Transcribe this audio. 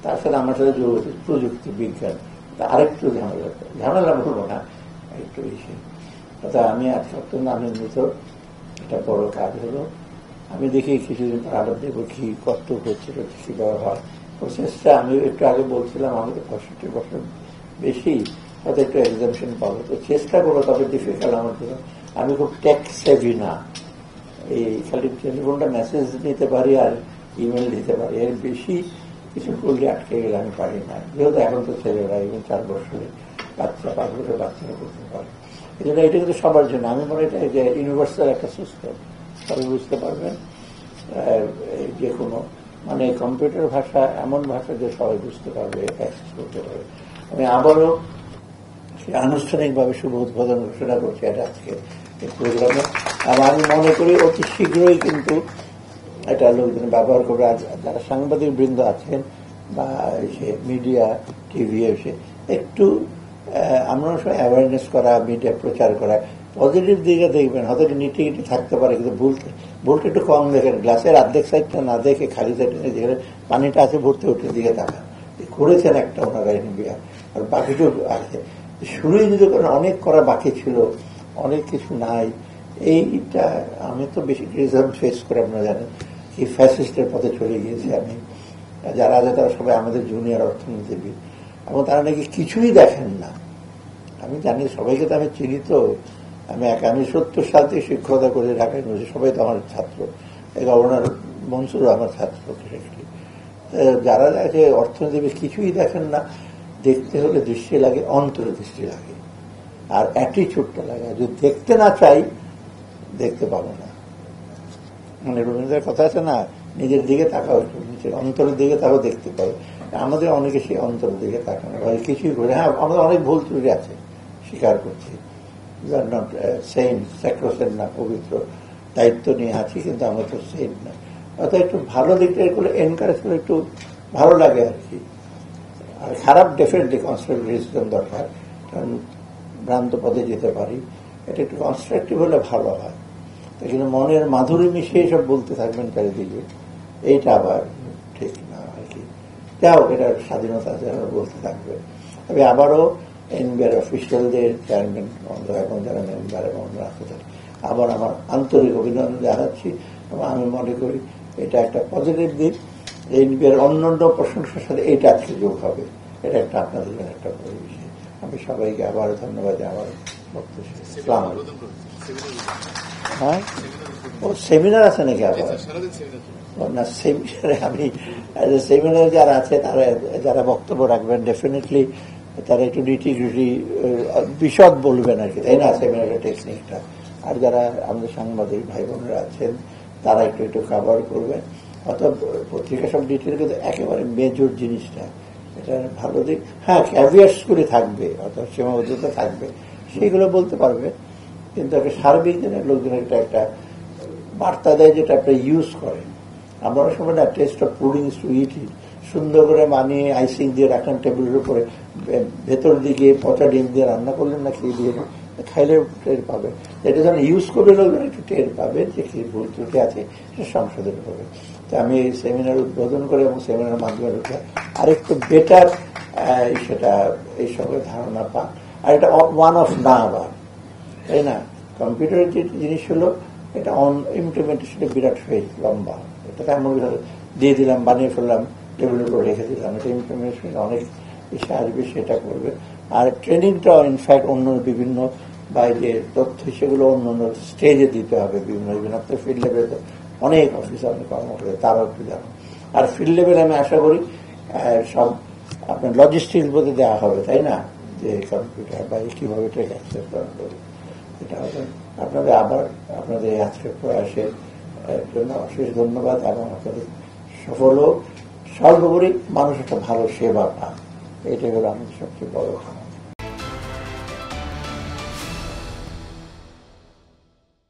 তার সাথে আমার সাথে যোগ হচ্ছে প্রযুক্তি বিজ্ঞান, আরেকটু ঝামেলা বলবো না, একটু বেশি কথা। আমি এক সপ্তাহ আনন্দিত, এটা বড় কাজ হলো। আমি দেখি কিছুদিন পর আবার দেখবো কি কত হচ্ছে কিভাবে হয় প্রসেসটা। আমি একটু আগে বলছিলাম আমাদের 65 বছর বেশি, হয়তো একটু এক্সামশন পাবো, তো চেষ্টা করবো। তবে ডিফিকাল্ট আমার জন্য, আমি খুব টেক সেভি না। এই খালি টেলিফোনটা মেসেজ নিতে পারি আর ইমেল দিতে পারি, এর বেশি কিছু করলে আটকে গেলে আমি পারি না। যেহেতু এখন তো ছেলেরা এবং 4 বছরের বাচ্চা 5 বছরের বাচ্চারা করতে পারে, এই জন্য এটা কিন্তু সবার জন্য। আমি মনে এটা যে ইউনিভার্সাল একটা সিস্টেম, সবাই বুঝতে পারবেন। যে কোনো মানে কম্পিউটার ভাষা এমন ভাষা যে সবাই বুঝতে পারবে, অ্যাক্সেস করতে পারবে। আমি আবারও আনুষ্ঠানিকভাবে শুভ উদ্বোধন ঘোষণা করছি এটা আজকে এই প্রোগ্রামে। আর আমি মনে করি অতি শীঘ্রই কিন্তু এটা লোকজন ব্যবহার করবে। যারা সাংবাদিক বৃন্দ আছেন বা সে মিডিয়া টিভি এসে একটু আমরা সবাই অ্যাওয়ারনেস করা, মিডিয়া প্রচার করা, পজিটিভ দিকে দেখবেন। হয়তো নিটি থাকতে পারে, কিন্তু ভুলটা একটু কম দেখেন। গ্লাসের অর্ধেক সাইডটা না দেখে খালি সাইডে যেখানে পানিটা আছে ভর্তি ওটার দিকে তাকা করেছেন একটা ওনারা ইন্ডিয়া, আর বাকিটুকু আছে। শুরুই যদি করেন, অনেক করা বাকি ছিল, অনেক কিছু নাই। এইটা আমি তো বেশি ক্রিটিসিজম ফেস করে, আপনারা জানেন এই ফ্যাসিস্টের পথে চলে গিয়েছি আমি। যারা আছে তারা সবাই আমাদের জুনিয়র অর্থনীতিবিদ, এবং তারা নাকি কিছুই দেখেন না। আমি জানি, সবাইকে তো আমি চিনি। তো আমি 70 সাল থেকে শিক্ষকতা করে ঢাকা ইউনিভার্সিটি, সবাই তো আমার ছাত্র। এই গভর্নর মনসুরও আমার ছাত্র। যারা দেখে অর্থনীতিবিদ কিছুই দেখেন না। দেখতে হলে দৃষ্টি লাগে, অন্তরে দৃষ্টি লাগে, আর অ্যাটিচিউডটা লাগে। যদি দেখতে না চাই, দেখতে পাবো না। মানে রবীন্দ্রের কথা আছে না, নিজের দিকে তাকাও, নিজের অন্তরের দিকে তাকাও, দেখতে পাবে। আমাদের অনেকে সেই অন্তরের দিকে তাকানো হয়, কিছুই করে। হ্যাঁ, আমাদের অনেক ভুল ত্রুটি আছে, স্বীকার করছি। নট সেইন্ট, স্যাক্রোসেন্ট না, পবিত্র, দায়িত্ব নিয়ে আছি, কিন্তু আমরা তো সেইন্ট না। অর্থাৎ একটু ভালো দিকটা করে এনকারেজ করে একটু ভালো লাগে আর কি। আর খারাপ ডেফিনেটলি কনস্ট্রাকটিভ ক্রিটিসিজম দরকার, কারণ ভ্রান্ত পথে যেতে পারি। এটা একটু কনস্ট্রাকটিভ হলে ভালো হয়। কিন্তু মনের মাধুরী মিশিয়ে সব বলতে থাকবেন চারিদিকে, এইটা আবার ঠিক না আর কি। যাও, এটার স্বাধীনতা আছে, বলতে থাকবে। তবে আবারও এনবিআর অফিসিয়ালদের, চেয়ারম্যান এখন যারা মেম্বার এবং রাষ্ট্রপতি, আবার আমার আন্তরিক অভিনন্দন জানাচ্ছি। এবং আমি মনে করি এটা একটা পজিটিভ দিক। এনবিআর অন্যান্য প্রশংসার সাথে এইটা আজকে যোগ হবে। এটা একটা আপনাদের জন্য একটা পরিবেশ। আমি সবাইকে আবার ধন্যবাদ। আমার বক্তব্য ইসলাম। হ্যাঁ, ও সেমিনার আছে নাকি আবার? না, সেমিনারে আমি সেমিনারে যারা আছে তারা যারা বক্তব্য রাখবেন ডেফিনেটলি তারা একটু নিটি-গ্রিটি বিশদ বলবেন আর কি, তাই না, সেমিনারের টেকনিকটা। আর যারা আমাদের সাংবাদিক ভাই বোনেরা আছেন তারা একটু একটু কভার করবেন। অর্থাৎ পত্রিকা সব ডিটেল, কিন্তু একেবারে মেজর জিনিসটা, এটা ভালো দিক। হ্যাঁ, ক্যাভিয়ার্স করে থাকবে, অর্থাৎ সীমাবদ্ধতা থাকবে, সেইগুলো বলতে পারবে। কিন্তু একটা সার্বিক দিনের লোকজনের একটা বার্তা দেয়, যেটা আপনি ইউজ করেন। আমরা অনেক সময় না, টেস্ট অফ পুডিং টু ইট ইট, সুন্দর করে মানিয়ে আইসিং দিয়ে রাখেন টেবিলের উপরে, ভেতর দিকে পচা ডিম দিয়ে রান্না করলেন না, খেয়ে দিয়ে খাইলে টের পাবে। এটা যখন ইউজ করবে লোকজন একটু টের পাবে যে কি ভুল ত্রুটি আছে, সেটা সংশোধন করবে। তো আমি এই সেমিনার উদ্বোধন করে এবং সেমিনারের মাধ্যমে আরেকটু বেটার সেটা এই সঙ্গে ধারণা পান। আর এটা ওয়ান অফ না আবার, তাই না? কম্পিউটারের যে জিনিস হলো, এটা ইমপ্লিমেন্টেশনে বিরাট ফেজ, লম্বা। এটা এমন দিয়ে দিলাম, বানিয়ে ফেললাম, টেবিলের উপর রেখে দিলাম। এটা ইমপ্লিমেন্টেশন অনেক বেশি আসবে, সেটা করবে। আর ট্রেনিংটা ইনফ্যাক্ট অন্য বিভিন্ন বা যে তথ্য সেগুলো অন্য অন্য স্টেজে দিতে হবে, বিভিন্ন বিভিন্ন। আপনার ফিল্ড লেভেলে তো অনেক অফিসার, অনেক কর্মকর্তা, তারাও একটু জানো। আর ফিল্ড লেভেলে আমি আশা করি সব আপনার লজিস্টিক্স বলতে দেওয়া হবে, তাই না, যে কম্পিউটার বা কীভাবে এটা অ্যাক্সেস করা হবে, এটা হবে। আপনাদের আবার আপনাদের আজকের প্রয়াসের জন্য অশেষ ধন্যবাদ, এবং আপনাদের সফল হোক। সর্বোপরি মানুষ একটা ভালো সেবা পান, এটাই হলো আমাদের সবচেয়ে বড়।